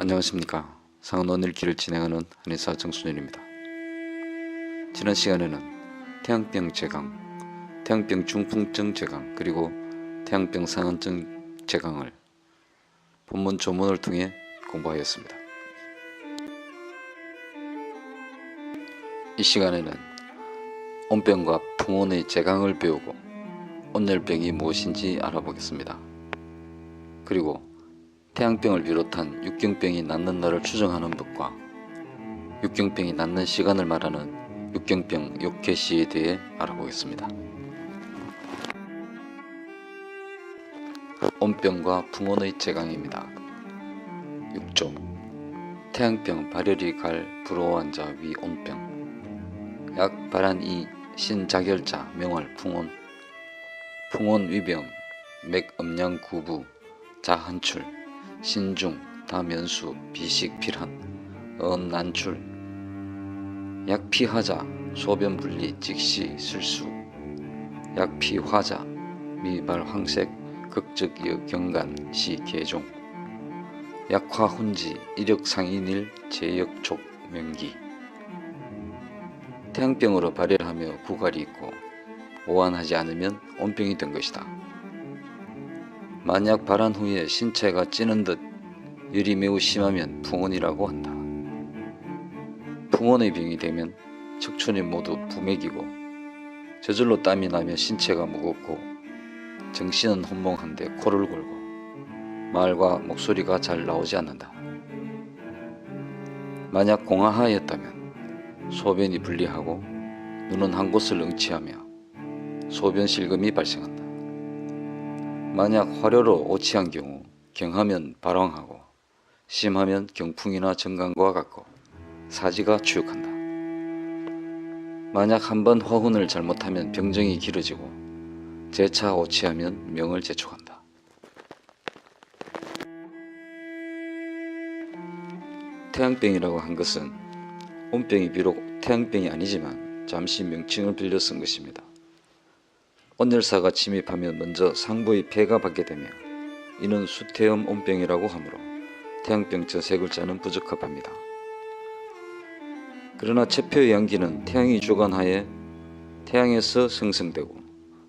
안녕하십니까. 상언원일기를 진행하는 한의사 정순현입니다. 지난 시간에는 태양병 제강, 태양병 중풍증 제강, 그리고 태양병 상언증 제강을 본문 조문을 통해 공부하였습니다. 이 시간에는 온병과 풍온의 제강을 배우고 온열병이 무엇인지 알아보겠습니다. 그리고 태양병을 비롯한 육경병이 낫는 날을 추정하는 법과 육경병이 낫는 시간을 말하는 육경병 욕개시에 대해 알아보겠습니다. 온병과 풍온의 제강입니다. 6조 태양병 발열이 갈 불호환자 위 온병 약 발한 이 신자결자 명월 풍온 풍온 위병 맥음양 구부 자한출 신중 다면수 비식 필한 언난출 약피하자 소변분리 직시 슬수 약피화자 미발 황색 극적이어 경간 시 개종 약화훈지 이력상인일 제역촉 명기 태양병으로 발열하며 구갈이 있고 오한하지 않으면 온병이 된 것이다. 만약 발한 후에 신체가 찌는 듯 열이 매우 심하면 풍온이라고 한다. 풍온의 병이 되면 척추는 모두 부맥이고 저절로 땀이 나며 신체가 무겁고 정신은 혼몽한데 코를 골고 말과 목소리가 잘 나오지 않는다. 만약 공하하였다면 소변이 분리하고 눈은 한 곳을 응치하며 소변 실금이 발생한다. 만약 화료로 오치한 경우 경하면 발황하고 심하면 경풍이나 정강과 같고 사지가 추욕한다. 만약 한번 화훈을 잘못하면 병정이 길어지고 재차 오치하면 명을 재촉한다. 태양병이라고 한 것은 온병이 비록 태양병이 아니지만 잠시 명칭을 빌려 쓴 것입니다. 온열사가 침입하면 먼저 상부의 폐가 받게 되며 이는 수태염 온병이라고 하므로 태양병자 세 글자는 부적합합니다. 그러나 체표의 양기는 태양이 주관하에 태양에서 생성되고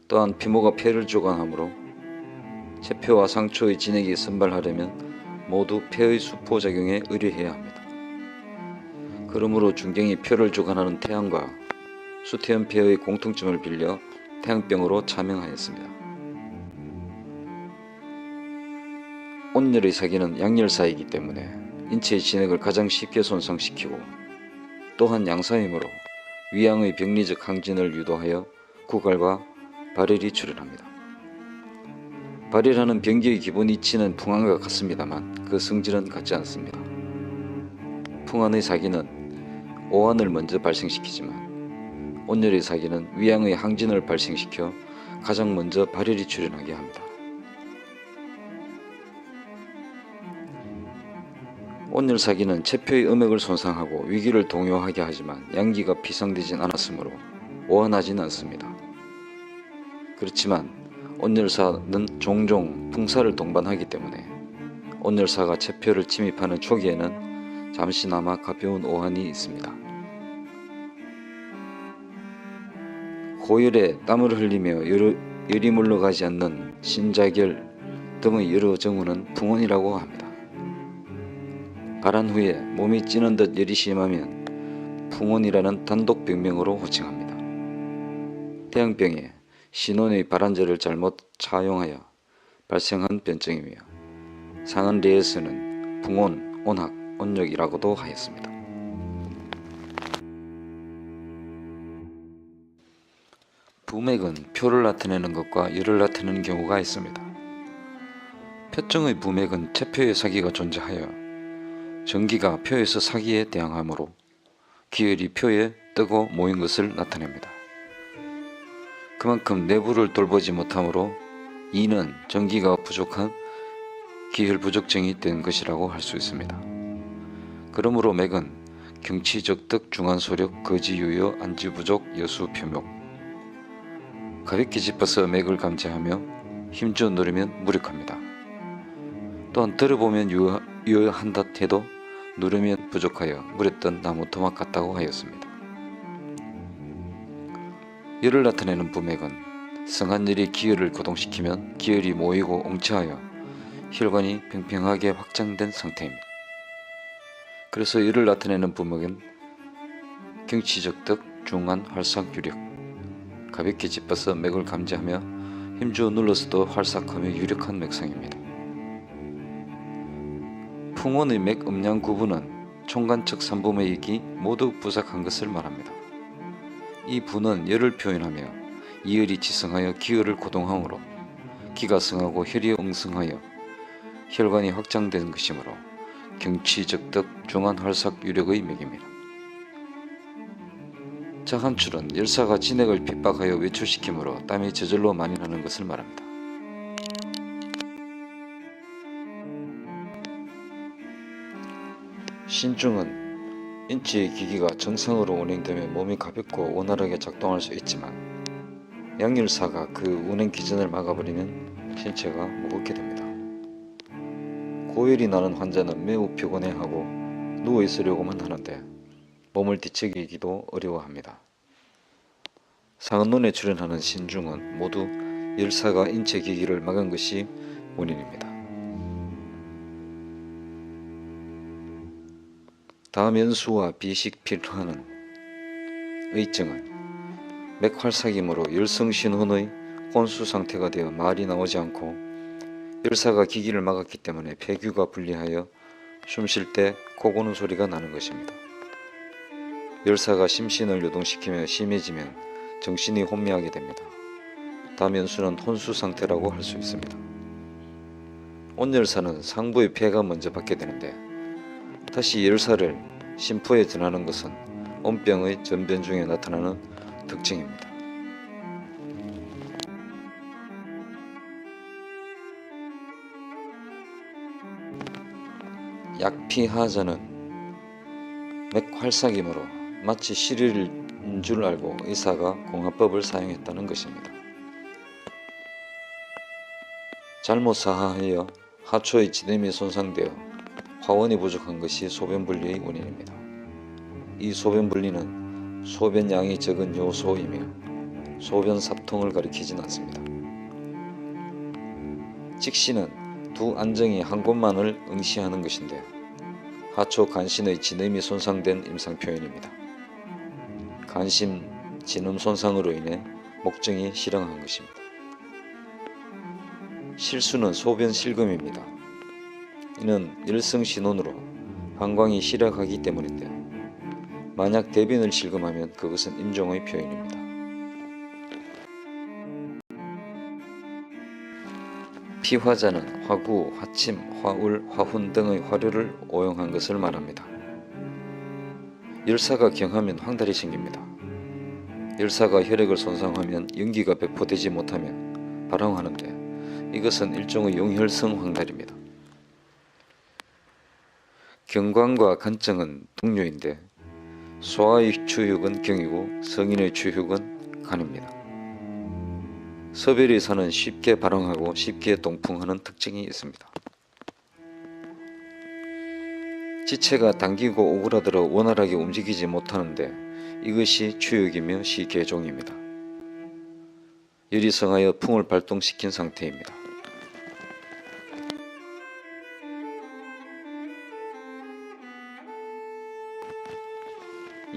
또한 피모가 폐를 주관하므로 체표와 상초의 진액이 선발하려면 모두 폐의 수포작용에 의뢰해야 합니다. 그러므로 중경이 표를 주관하는 태양과 수태염 폐의 공통점을 빌려 태양병으로 차명하였습니다. 온열의 사기는 양열사이기 때문에 인체의 진액을 가장 쉽게 손상시키고 또한 양사이므로 위양의 병리적 항진을 유도하여 구갈과 발열이 출현합니다. 발열하는 병기의 기본 이치는 풍한과 같습니다만 그 성질은 같지 않습니다. 풍한의 사기는 오한을 먼저 발생시키지만 온열의 사기는 위양의 항진을 발생시켜 가장 먼저 발열이 출현하게 합니다. 온열 사기는 체표의 음액을 손상하고 위기를 동요하게 하지만 양기가 피상되진 않았으므로 오한하진 않습니다. 그렇지만 온열사는 종종 풍사를 동반하기 때문에 온열사가 체표를 침입하는 초기에는 잠시나마 가벼운 오한이 있습니다. 고열에 땀을 흘리며 열이 물러가지 않는 신자결 등의 여러 정우는 풍온이라고 합니다. 발한 후에 몸이 찌는 듯 열이 심하면 풍온이라는 단독 병명으로 호칭합니다. 태양병에 신온의 발한제를 잘못 차용하여 발생한 변증이며 상언례에서는 풍온, 온학, 온역이라고도 하였습니다. 부맥은 표를 나타내는 것과 열을 나타내는 경우가 있습니다. 표증의 부맥은 체표의 사기가 존재하여 전기가 표에서 사기에 대항하므로 기혈이 표에 뜨고 모인 것을 나타냅니다. 그만큼 내부를 돌보지 못하므로 이는 전기가 부족한 기혈 부족증이 된 것이라고 할 수 있습니다. 그러므로 맥은 경치적득 중한소력 거지유여 안지부족 여수표목 가볍게 짚어서 맥을 감지하며 힘줘 누르면 무력합니다. 또한 들어보면 유효한다 해도 누르면 부족하여 무렸던 나무 토막 같다고 하였습니다. 열을 나타내는 부맥은 성한 열이 기혈을 고동시키면 기혈이 모이고 옹치하여 혈관이 평평하게 확장된 상태입니다. 그래서 열을 나타내는 부맥은 경치적득 중한 활삭유력, 가볍게 짚어서 맥을 감지하며 힘주어 눌러서도 활삭하며 유력한 맥상입니다. 풍원의 맥 음양 구분은 총간측 3부맥이 모두 부삭한 것을 말합니다. 이 부는 열을 표현하며 이열이 지성하여 기혈을 고동하므로 기가 성하고 혈이 엉성하여 혈관이 확장된 것이므로 경치적득 중한 활삭 유력의 맥입니다. 자한출은 열사가 진액을 핍박하여 외출시키므로 땀이 저절로 많이 나는 것을 말합니다. 신중은 인체의 기기가 정상으로 운행되면 몸이 가볍고 원활하게 작동할 수 있지만 양열사가 그 운행 기전을 막아버리면 신체가 무겁게 됩니다. 고열이 나는 환자는 매우 피곤해하고 누워있으려고만 하는데 몸을 뒤척이기도 어려워합니다. 상언론에 출연하는 신중은 모두 열사가 인체 기기를 막은 것이 원인입니다. 다음 연수와 비식필환은 의증은 맥활삭임으로 열성신혼의 혼수 상태가 되어 말이 나오지 않고 열사가 기기를 막았기 때문에 폐규가 분리하여 숨 쉴 때 코 고는 소리가 나는 것입니다. 열사가 심신을 요동시키며 심해지면 정신이 혼미하게 됩니다. 다음 연수는 혼수 상태라고 할 수 있습니다. 온열사는 상부의 폐가 먼저 받게 되는데 다시 열사를 심포에 전하는 것은 온병의 전변 중에 나타나는 특징입니다. 약피하자는 맥활삭임으로 마치 실혈인 줄 알고 의사가 공화법을 사용했다는 것입니다. 잘못 사하하여 하초의 지름이 손상되어 화원이 부족한 것이 소변분리의 원인입니다. 이 소변분리는 소변량이 적은 요소이며 소변삽통을 가리키진 않습니다. 직신은 두 안정이 한 곳만을 응시하는 것인데 하초 간신의 진음이 손상된 임상표현입니다. 간심 진음 손상으로 인해 목증이 실형한 것입니다. 실수는 소변 실금입니다. 이는 열성신혼으로 방광이 실약하기 때문인데 만약 대변을 실금하면 그것은 임종의 표현입니다. 피화자는 화구, 화침, 화울, 화훈 등의 화료를 오용한 것을 말합니다. 열사가 경하면 황달이 생깁니다. 열사가 혈액을 손상하면 연기가 배포되지 못하면 발황하는데 이것은 일종의 용혈성 황달입니다. 경광과 간증은 동료인데 소아의 추육은 경이고 성인의 추육은 간입니다. 서별의사는 쉽게 발황하고 쉽게 동풍하는 특징이 있습니다. 지체가 당기고 오그라들어 원활하게 움직이지 못하는데 이것이 추육이며 시계종입니다. 열이 성하여 풍을 발동시킨 상태입니다.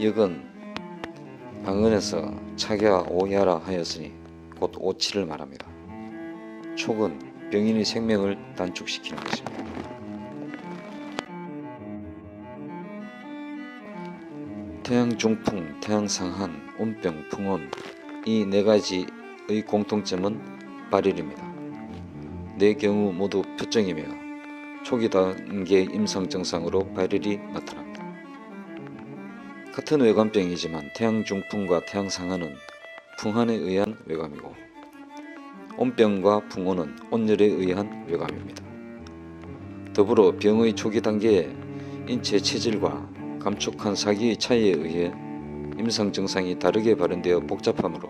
역은 방언에서 차갸 오야라 하였으니 곧 오치를 말합니다. 촉은 병인의 생명을 단축시키는 것입니다. 태양중풍, 태양상한, 온병, 풍온 이 네 가지의 공통점은 발열입니다. 네 경우 모두 표정이며 초기 단계의 임상증상으로 발열이 나타납니다. 같은 외관병이지만 태양중풍과 태양상한은 풍한에 의한 외감이고 온병과 풍온은 온열에 의한 외감입니다. 더불어 병의 초기 단계에 인체 체질과 감촉한 사기의 차이에 의해 임상증상이 다르게 발현되어 복잡하므로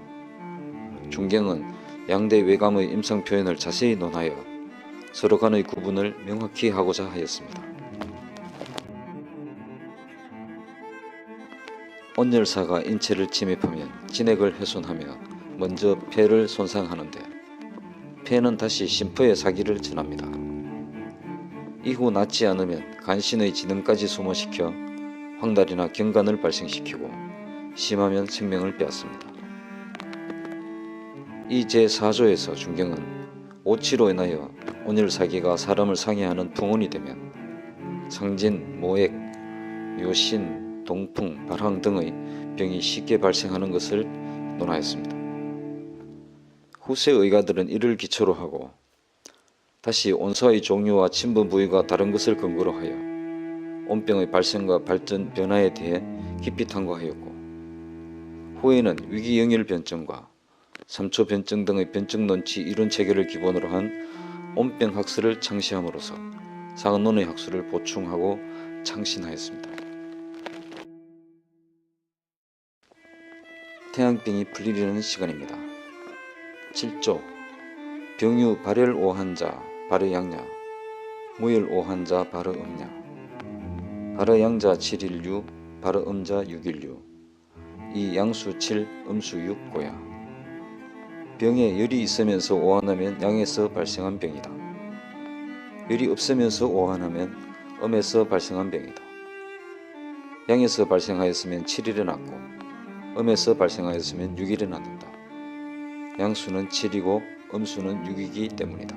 중경은 양대 외감의 임상표현을 자세히 논하여 서로 간의 구분을 명확히 하고자 하였습니다. 온열사가 인체를 침입하면 진액을 훼손하며 먼저 폐를 손상하는데 폐는 다시 심포에 사기를 전합니다. 이후 낫지 않으면 간신의 지능까지 소모시켜 황달이나 경간을 발생시키고 심하면 생명을 빼앗습니다. 이 제4조에서 중경은 오치로 인하여 온열사기가 사람을 상해하는 풍운이 되면 상진, 모액, 요신, 동풍, 발황 등의 병이 쉽게 발생하는 것을 논하였습니다. 후세 의가들은 이를 기초로 하고 다시 온사의 종류와 침부 부위가 다른 것을 근거로 하여 온병의 발생과 발전 변화에 대해 깊이 탐구하였고 후에는 위기영일 변증과 3초 변증 등의 변증 논치 이론 체계를 기본으로 한 온병 학설을 창시함으로써 상언론의 학설을 보충하고 창신하였습니다. 태양병이 풀리려는 시간입니다. 7조 병유 발열 오한자 발열양냐 무열 오한자 발열음냐 발열양자 7일류 발열음자 6일류 이 양수 7 음수 6 고야 병에 열이 있으면서 오한하면 양에서 발생한 병이다. 열이 없으면서 오한하면 음에서 발생한 병이다. 양에서 발생하였으면 7일에 낫고 음에서 발생하였으면 6일에 낫는다. 양수는 7이고 음수는 6이기 때문이다.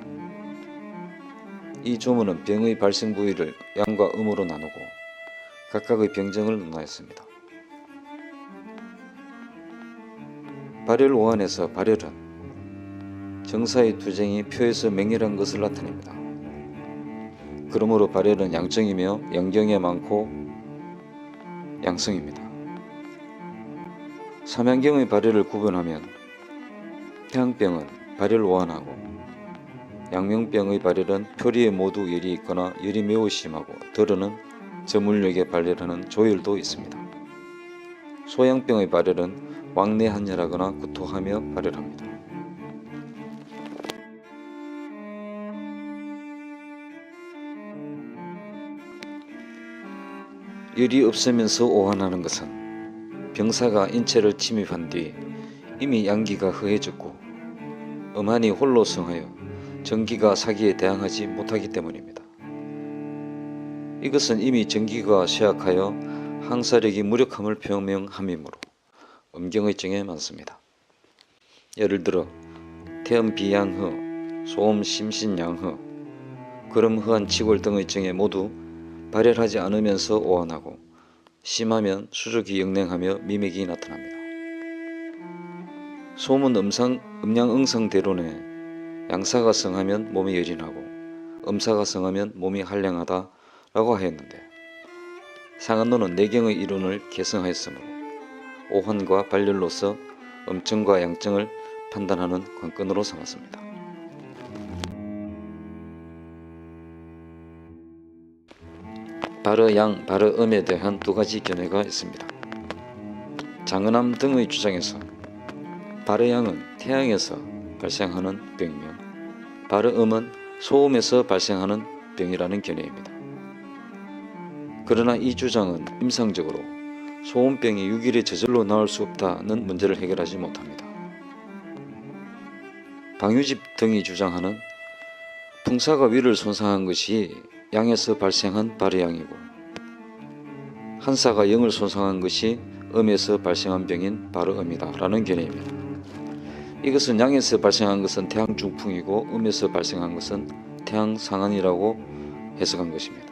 이 조문은 병의 발생 부위를 양과 음으로 나누고 각각의 병정을 논하였습니다. 발열 오한에서 발열은 정사의 투쟁이 표에서 맹렬한 것을 나타냅니다. 그러므로 발열은 양정이며 양경에 많고 양성입니다. 삼양경의 발열을 구분하면 태양병은 발열 오한하고 양명병의 발열은 표리에 모두 열이 있거나 열이 매우 심하고 덜어는 저물력에 발열하는 조열도 있습니다. 소양병의 발열은 왕래한열하거나 구토하며 발열합니다. 열이 없으면서 오한하는 것은 병사가 인체를 침입한 뒤 이미 양기가 허해졌고 음한이 홀로 성하여 정기가 사기에 대항하지 못하기 때문입니다. 이것은 이미 정기가 쇠약하여 항사력이 무력함을 표명함이므로 음경의 정에 많습니다. 예를 들어 태음비양허, 소음심신양허, 그름허한 치골 등의 정에 모두 발열하지 않으면서 오한하고 심하면 수족이 영냉하며 미맥이 나타납니다. 소문 음양응상대론에 양사가 성하면 몸이 열이 나고 음사가 성하면 몸이 한량하다 라고 하였는데 상한론은 내경의 이론을 개성하였으므로 오한과 발열로서 음증과 양증을 판단하는 관건으로 삼았습니다. 발어양, 발어음에 대한 두 가지 견해가 있습니다. 장은함 등의 주장에서 발어양은 태양에서 발생하는 병이며 발어음은 소음에서 발생하는 병이라는 견해입니다. 그러나 이 주장은 임상적으로 소음병이 6일에 저절로 나을 수 없다는 문제를 해결하지 못합니다. 방유집 등이 주장하는 풍사가 위를 손상한 것이 양에서 발생한 발어양이고 한사가 영을 손상한 것이 음에서 발생한 병인 발어음이다 라는 견해입니다. 이것은 양에서 발생한 것은 태양중풍이고 음에서 발생한 것은 태양상한이라고 해석한 것입니다.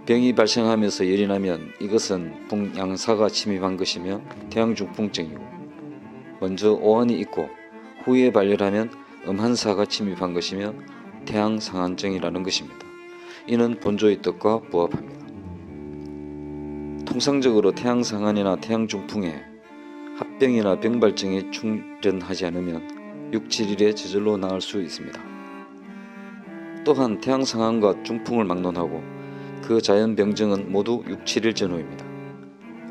병이 발생하면서 열이 나면 이것은 풍양사가 침입한 것이며 태양중풍증이고 먼저 오한이 있고 후에 발열하면 음한사가 침입한 것이며 태양상한증이라는 것입니다. 이는 본조의 뜻과 부합합니다. 통상적으로 태양상한이나 태양중풍에 합병이나 병발증이 출현하지 않으면 6, 7일에 저절로 나을 수 있습니다. 또한 태양상한과 중풍을 막론하고 그 자연병증은 모두 6, 7일 전후입니다.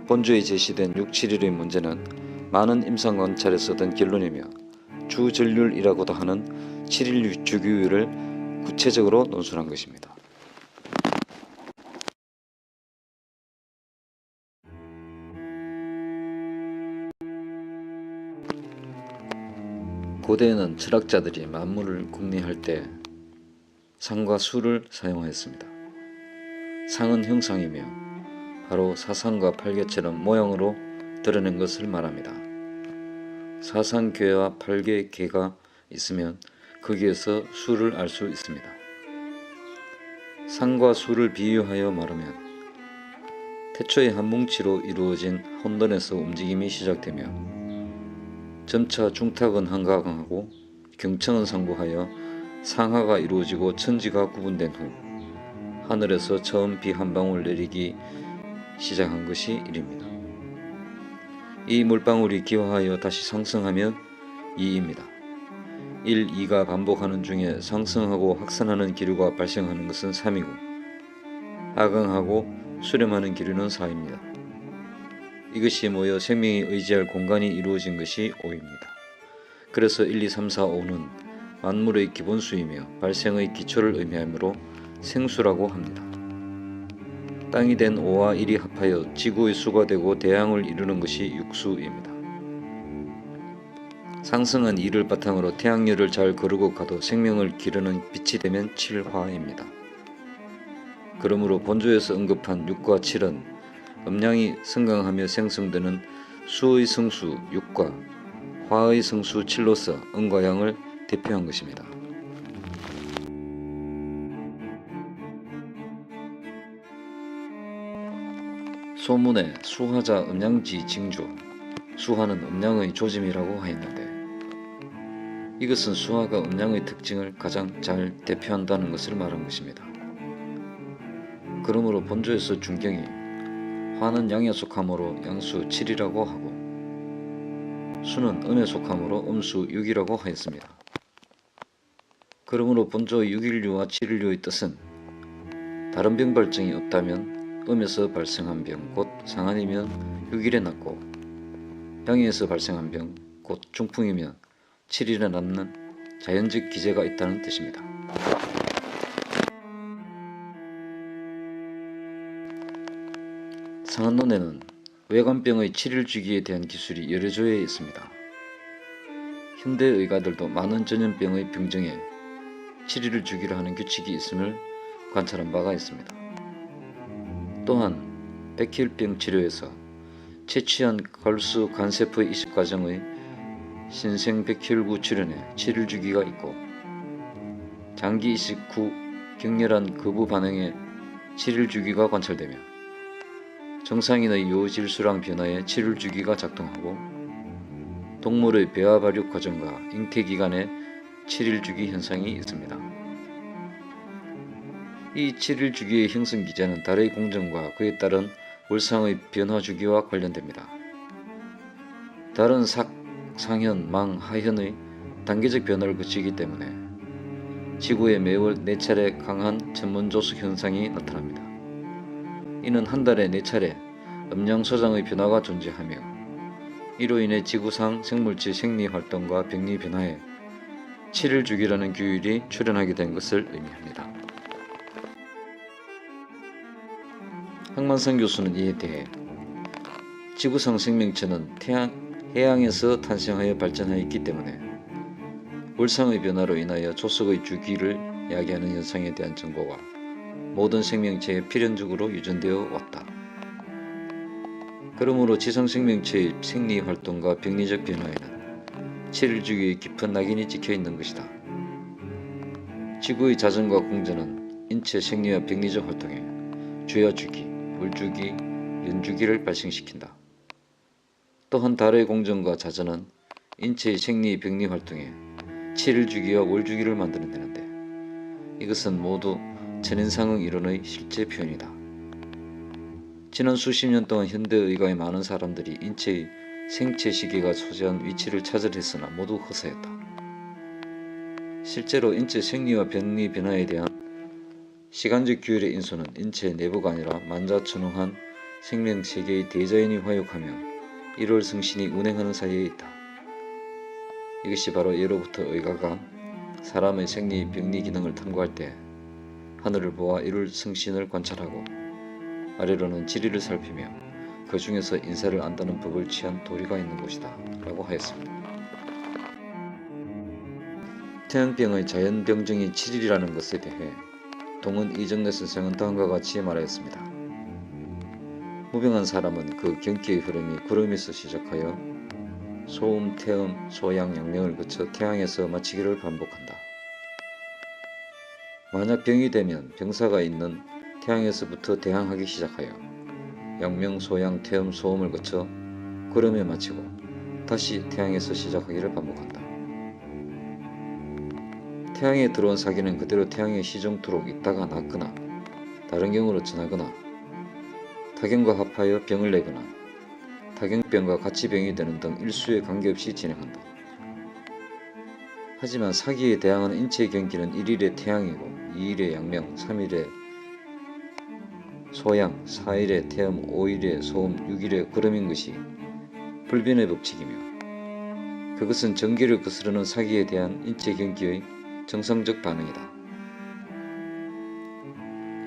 본조에 제시된 6, 7일의 문제는 많은 임상관찰에 쓰던 결론이며 주전율이라고도 하는 7일 주기율을 구체적으로 논술한 것입니다. 고대에는 철학자들이 만물을 궁리할 때 상과 수를 사용하였습니다. 상은 형상이며 바로 사상과 팔개처럼 모양으로 드러낸 것을 말합니다. 사상괴와 팔개괴가 있으면 거기에서 수를 알 수 있습니다. 상과 수를 비유하여 말하면 태초의 한 뭉치로 이루어진 혼돈에서 움직임이 시작되며 점차 중탁은 한가하고 경청은 상부하여 상하가 이루어지고 천지가 구분된 후 하늘에서 처음 비 한 방울 내리기 시작한 것이 일입니다. 이 물방울이 기화하여 다시 상승하면 2입니다. 1, 2가 반복하는 중에 상승하고 확산하는 기류가 발생하는 것은 3이고 하강하고 수렴하는 기류는 4입니다. 이것이 모여 생명이 의지할 공간이 이루어진 것이 5입니다. 그래서 1, 2, 3, 4, 5는 만물의 기본수이며 발생의 기초를 의미하므로 생수라고 합니다. 땅이 된 5와 1이 합하여 지구의 수가 되고 대양을 이루는 것이 육수입니다. 상승한 2를 바탕으로 태양열을 잘 거르고 가도 생명을 기르는 빛이 되면 7화입니다. 그러므로 본조에서 언급한 6과 7은 음양이 성강하며 생성되는 수의 성수 6과 화의 성수 7로서 음과 양을 대표한 것입니다. 소문에 수화자 음양지 징조, 수화는 음양의 조짐이라고 하였는데 이것은 수화가 음양의 특징을 가장 잘 대표한다는 것을 말한 것입니다. 그러므로 본조에서 중경이 화는 양에 속하므로 양수 7이라고 하고 수는 음에 속하므로 음수 6이라고 하였습니다. 그러므로 본조의 6일류와 7일류의 뜻은 다른 병발증이 없다면 음에서 발생한 병, 곧 상한이면 6일에 낫고 양에서 발생한 병, 곧 중풍이면 7일에 낫는 자연적 기제가 있다는 뜻입니다. 상한론에는 외관병의 7일 주기에 대한 기술이 여러 조에 있습니다. 현대 의가들도 많은 전염병의 병증에 7일을 주기로 하는 규칙이 있음을 관찰한 바가 있습니다. 또한 백혈병 치료에서 채취한 걸수 간세포의 이식 과정의 신생백혈구 출현에 7일 주기가 있고 장기 이식 후 격렬한 거부 반응에 7일 주기가 관찰되며 정상인의 요질수랑 변화에 7일 주기가 작동하고 동물의 배아 발육 과정과 잉태기간에 7일 주기 현상이 있습니다. 이 7일 주기의 형성 기제는 달의 공전과 그에 따른 월상의 변화 주기와 관련됩니다. 달은 삭, 상현, 망, 하현의 단계적 변화를 거치기 때문에 지구에 매월 4차례 강한 천문조수 현상이 나타납니다. 이는 한 달에 4차례 음양소장의 변화가 존재하며 이로 인해 지구상 생물체 생리활동과 병리 변화에 7일 주기라는 규율이 출현하게 된 것을 의미합니다. 황만상 교수는 이에 대해 지구상 생명체는 해양에서 탄생하여 발전하였기 때문에 월상의 변화로 인하여 조석의 주기를 야기하는 현상에 대한 정보가 모든 생명체에 필연적으로 유전되어 왔다. 그러므로 지상 생명체의 생리활동과 병리적 변화에는 7일 주기의 깊은 낙인이 찍혀있는 것이다. 지구의 자전과 공전은 인체 생리와 병리적 활동에 주야 주기, 월주기, 연주기를 발생시킨다. 또한 달의 공전과 자전은 인체의 생리, 병리 활동에 7일 주기와 월주기를 만들어내는데 이것은 모두 천인상응 이론의 실제 표현이다. 지난 수십 년 동안 현대의학의 많은 사람들이 인체의 생체 시계가 소재한 위치를 찾으려 했으나 모두 허사했다. 실제로 인체 생리와 병리 변화에 대한 시간적 규율의 인수는 인체 내부가 아니라 만자천웅한 생명세계의 대자연이 화육하며 1월 성신이 운행하는 사이에 있다. 이것이 바로 예로부터 의가가 사람의 생리, 병리 기능을 탐구할 때 하늘을 보아 이룰 성신을 관찰하고 아래로는 지리를 살피며 그 중에서 인사를 안다는 법을 취한 도리가 있는 곳이다 라고 하였습니다. 태양병의 자연병정이 7일이라는 것에 대해 동은 이정래 선생은 다음과 같이 말하였습니다. 무병한 사람은 그 경기의 흐름이 구름에서 시작하여 소음, 태음, 소양, 양명을 거쳐 태양에서 마치기를 반복한다. 만약 병이 되면 병사가 있는 태양에서부터 대항하기 시작하여 양명, 소양, 태음, 소음을 거쳐 구름에 마치고 다시 태양에서 시작하기를 반복한다. 태양에 들어온 사기는 그대로 태양에 시종토록 있다가 낫거나 다른 경우로 전하거나 타경과 합하여 병을 내거나 타경병과 같이 병이 되는 등 일수에 관계없이 진행한다. 하지만 사기에 대항하는 인체의 경기는 1일에 태양이고 2일에 양명, 3일에 소양, 4일에 태음, 5일에 소음, 6일에 구름인 것이 불변의 법칙이며 그것은 전기를 거스르는 사기에 대한 인체 경기의 정상적 반응이다.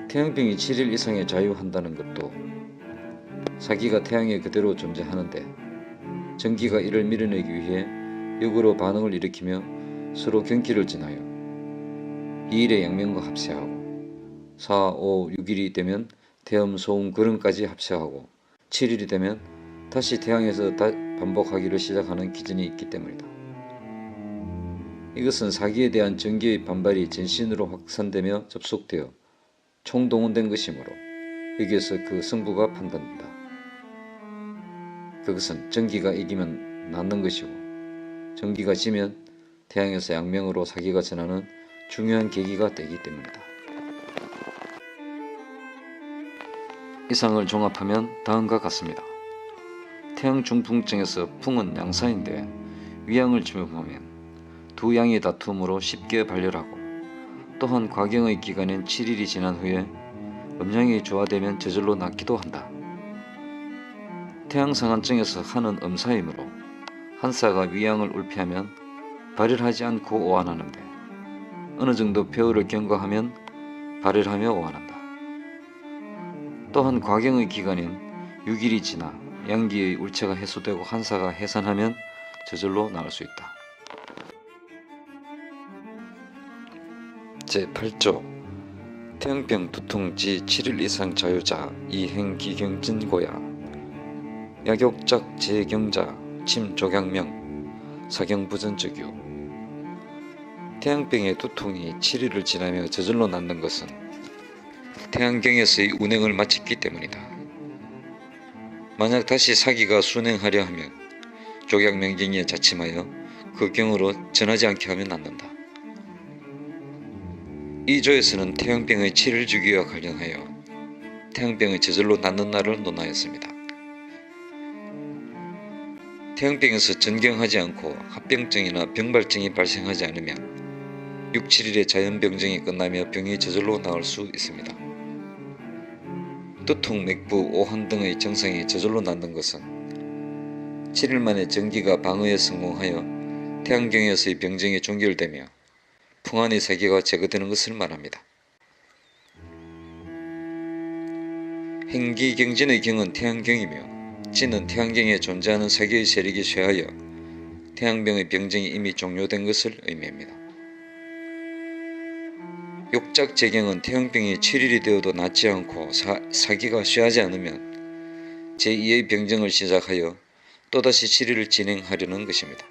태양병이 7일 이상의 자유한다는 것도 사기가 태양에 그대로 존재하는데 전기가 이를 밀어내기 위해 역으로 반응을 일으키며 서로 경기를 진하여 2일의 양명과 합세하고 4, 5, 6일이 되면 태음, 소음, 구름까지 합세하고 7일이 되면 다시 태양에서 반복하기를 시작하는 기전이 있기 때문이다. 이것은 사기에 대한 전기의 반발이 전신으로 확산되며 접속되어 총동원된 것이므로 여기에서 그 승부가 판단된다. 그것은 전기가 이기면 낫는 것이고 전기가 지면 태양에서 양명으로 사기가 전하는 중요한 계기가 되기 때문이다. 이상을 종합하면 다음과 같습니다. 태양 중풍증에서 풍은 양사인데 위양을 침범하면 두 양의 다툼으로 쉽게 발열하고 또한 과경의 기간인 7일이 지난 후에 음양이 조화되면 저절로 낫기도 한다. 태양상한증에서 한은 음사이므로 한사가 위양을 울피하면 발열하지 않고 오한하는데 어느 정도 폐허를 경과하면 발열하며 오한한다. 또한 과경의 기간인 6일이 지나 양기의 울체가 해소되고 한사가 해산하면 저절로 나을 수 있다. 제8조 태양병 두통지 7일 이상 자유자 이행기경진고야 약욕작 제경자 침조경명 사경부전적유 태양병의 두통이 7일을 지나며 저절로 낫는 것은 태양경에서의 운행을 마쳤기 때문이다. 만약 다시 사기가 순행하려 하면 족약명경에 자침하여 그 경으로 전하지 않게 하면 낫는다. 이 조에서는 태양병의 7일 주기와 관련하여 태양병의 저절로 낫는 날을 논하였습니다. 태양병에서 전경하지 않고 합병증이나 병발증이 발생하지 않으면 6, 7일의 자연병증이 끝나며 병이 저절로 나을 수 있습니다. 두통, 맥부, 오한 등의 증상이 저절로 낫는 것은 7일 만에 전기가 방어에 성공하여 태양경에서의 병증이 종결되며 풍안의 세계가 제거되는 것을 말합니다. 행기경진의 경은 태양경이며 진은 태양경에 존재하는 세계의 세력이 쇠하여 태양병의 병증이 이미 종료된 것을 의미합니다. 욕작재경은 태양병이 7일이 되어도 낫지 않고 사기가 쇠하지 않으면 제2의 병증을 시작하여 또다시 7일을 진행하려는 것입니다.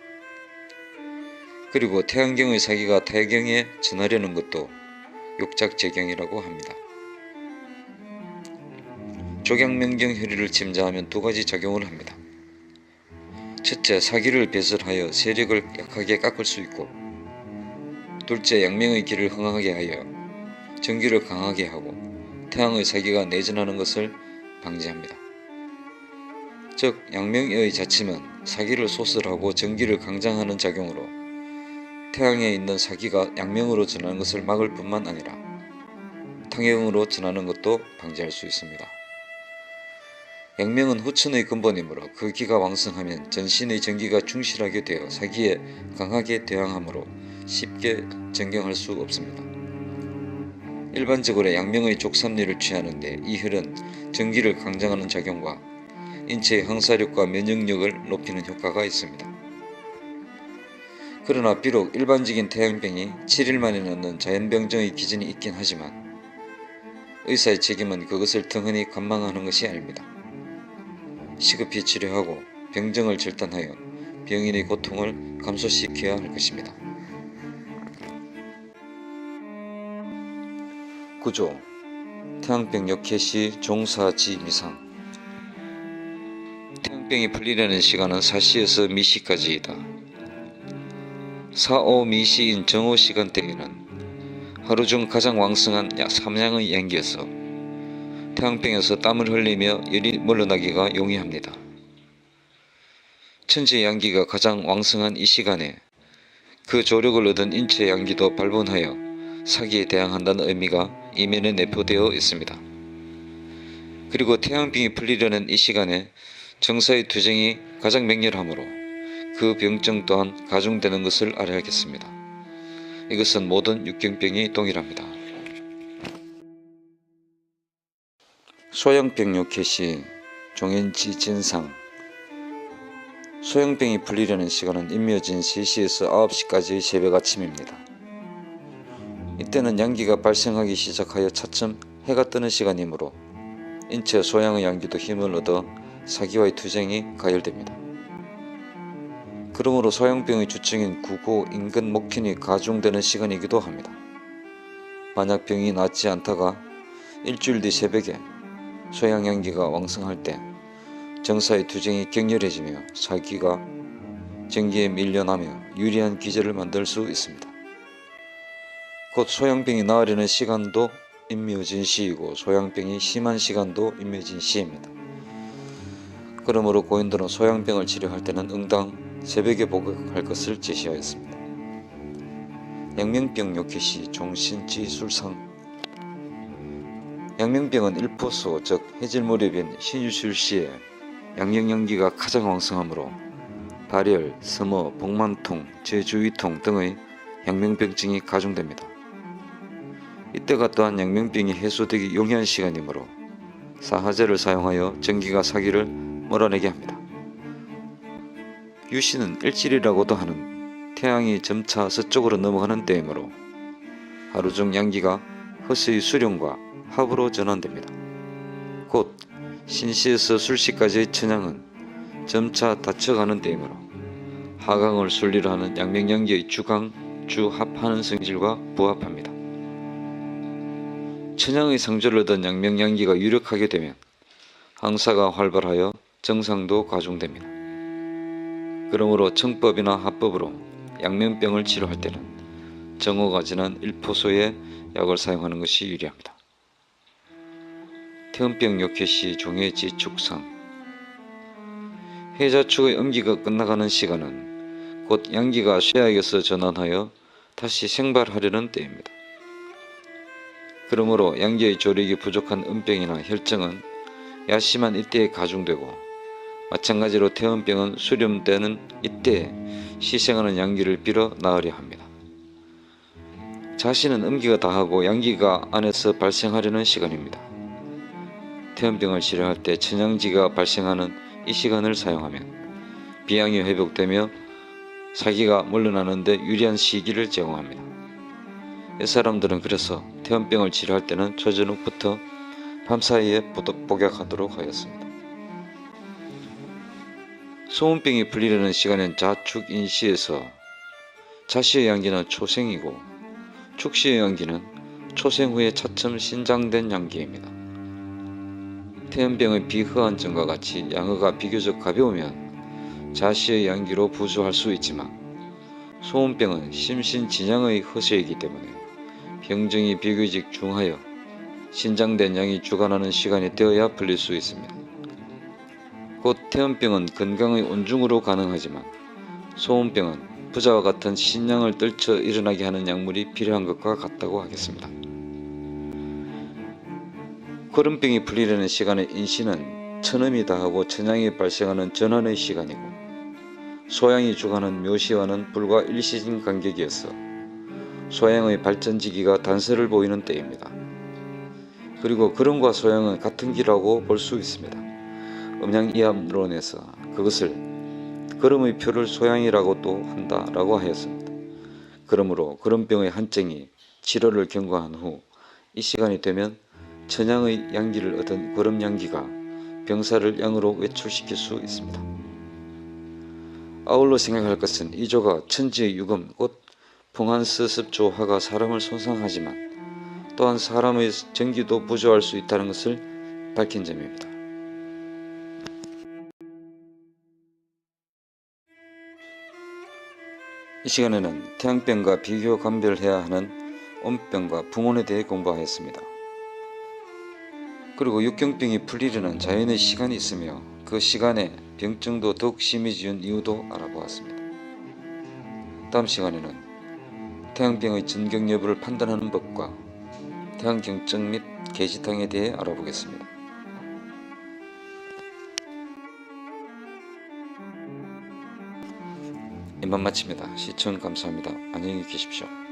그리고 태양경의 사기가 태경에 전하려는 것도 욕작재경이라고 합니다. 족양명경 혈의를 침자하면 두 가지 작용을 합니다. 첫째, 사기를 배설하여 세력을 약하게 깎을 수 있고 둘째, 양명의 길을 흥하게 하여 전기를 강하게 하고 태양의 사기가 내전하는 것을 방지합니다. 즉, 양명의 자침은 사기를 소설하고 전기를 강장하는 작용으로 태양에 있는 사기가 양명으로 전하는 것을 막을 뿐만 아니라 탕영으로 전하는 것도 방지할 수 있습니다. 양명은 후천의 근본이므로 그 기가 왕성하면 전신의 전기가 충실하게 되어 사기에 강하게 대항하므로 쉽게 전경할 수 없습니다. 일반적으로 양명의 족삼리를 취하는데 이 혈은 전기를 강장하는 작용과 인체의 항사력과 면역력을 높이는 효과가 있습니다. 그러나 비록 일반적인 태양병이 7일 만에 낫는 자연병정의 기준이 있긴 하지만 의사의 책임은 그것을 등한히 관망하는 것이 아닙니다. 시급히 치료하고 병정을 절단하여 병인의 고통을 감소시켜야 할 것입니다. 구조 태양병 역해 시 종사지 미상. 태양병이 풀리려는 시간은 사시에서 미시까지이다. 사오 미시인 정오 시간대에는 하루 중 가장 왕성한 삼양의 양기여서 태양병에서 땀을 흘리며 열이 물러나기가 용이합니다. 천지의 양기가 가장 왕성한 이 시간에 그 조력을 얻은 인체의 양기도 발본하여 사기에 대항한다는 의미가 이면에 내포되어 있습니다. 그리고 태양병이 풀리려는 이 시간에 정사의 투쟁이 가장 맹렬하므로 그 병증 또한 가중되는 것을 알아야겠습니다. 이것은 모든 육경병이 동일합니다. 소양병 역해 시 종현지 진상. 소양병이 풀리려는 시간은 임묘진 3시에서 9시까지의 새벽 아침입니다. 이때는 양기가 발생하기 시작하여 차츰 해가 뜨는 시간이므로 인체 소양의 양기도 힘을 얻어 사기와의 투쟁이 가열됩니다. 그러므로 소양병의 주증인 구고 인근 목현이 가중되는 시간이기도 합니다. 만약 병이 낫지 않다가 일주일 뒤 새벽에 소양양기가 왕성할 때 정사의 투쟁이 격렬해지며 사기가 전기에 밀려나며 유리한 기제를 만들 수 있습니다. 곧 소양병이 나으려는 시간도 임묘진 시이고 소양병이 심한 시간도 임묘진 시입니다. 그러므로 고인들은 소양병을 치료할 때는 응당 새벽에 복역할 것을 제시하였습니다. 양명병 역해 시 종신지술상. 양명병은 일포수 즉 해질 무렵인 신유술 시에 양령양기가 가장 왕성하므로 발열, 서머, 복만통, 제주위통 등의 양명병증이 가중됩니다. 이때가 또한 양명병이 해소되기 용이한 시간이므로 사하제를 사용하여 전기가 사기를 몰아내게 합니다. 유시는 일질이라고도 하는 태양이 점차 서쪽으로 넘어가는 때이므로 하루 중 양기가 허스의 수령과 합으로 전환됩니다. 곧 신시에서 술시까지의 천양은 점차 닫혀가는 때이므로 하강을 순리로 하는 양명양기의 주강, 주합하는 성질과 부합합니다. 천양의 상조를 얻은 양명양기가 유력하게 되면 항사가 활발하여 정상도 가중됩니다. 그러므로 청법이나 합법으로 양명병을 치료할 때는 정오가 지난 일포소의 약을 사용하는 것이 유리합니다. 태음병 역해 시 종해지 축상. 해자축의 음기가 끝나가는 시간은 곧 양기가 쇠약에서 전환하여 다시 생발하려는 때입니다. 그러므로 양기의 조력이 부족한 음병이나 혈증은 야심한 이때에 가중되고 마찬가지로 태음병은 수렴되는 이때에 시생하는 양기를 빌어 나으려 합니다. 자신은 음기가 다하고 양기가 안에서 발생하려는 시간입니다. 태음병을 치료할 때 천양지가 발생하는 이 시간을 사용하면 비양이 회복되며 사기가 물러나는 데 유리한 시기를 제공합니다. 옛사람들은 그래서 태음병을 치료할 때는 초저녁부터 밤사이에 복약하도록 하였습니다. 소음병이 풀리려는 시간엔 자축인시에서 자시의 양기는 초생이고 축시의 양기는 초생 후에 차츰 신장된 양기입니다. 태음병의 비허한증과 같이 양어가 비교적 가벼우면 자시의 양기로 부주할 수 있지만 소음병은 심신진양의 허세이기 때문에 병증이 비교적 중하여 신장된 양이 주관하는 시간이 되어야 풀릴 수 있습니다. 곧 태음병은 건강의 온중으로 가능하지만 소음병은 부자와 같은 신양을 떨쳐 일어나게 하는 약물이 필요한 것과 같다고 하겠습니다. 거름병이 풀리려는 시간의 인시는 천음이 다하고 천양이 발생하는 전환의 시간이고 소양이 주관하는 묘시와는 불과 일시적인 간격이어서 소양의 발전지기가 단서를 보이는 때입니다. 그리고 그름과 소양은 같은 기라고 볼 수 있습니다. 음양이합론에서 그것을 그름의 표를 소양이라고도 한다라고 하였습니다. 그러므로 그름병의 한증이 치료를 경과한 후 이 시간이 되면 천양의 양기를 얻은 그름양기가 병사를 양으로 외출시킬 수 있습니다. 아울러 생각할 것은 이 조가 천지의 유금 곧 풍한스습조화가 사람을 손상하지만 또한 사람의 정기도 부조할 수 있다는 것을 밝힌 점입니다. 이 시간에는 태양병과 비교 감별해야 하는 온병과 풍온에 대해 공부하였습니다. 그리고 육경병이 풀리려는 자연의 시간이 있으며 그 시간에 병증도 더욱 심해지는 이유도 알아보았습니다. 다음 시간에는 태양병의 전경 여부를 판단하는 법과 태양경증 및 계지탕에 대해 알아보겠습니다. 이만 마칩니다. 시청 감사합니다. 안녕히 계십시오.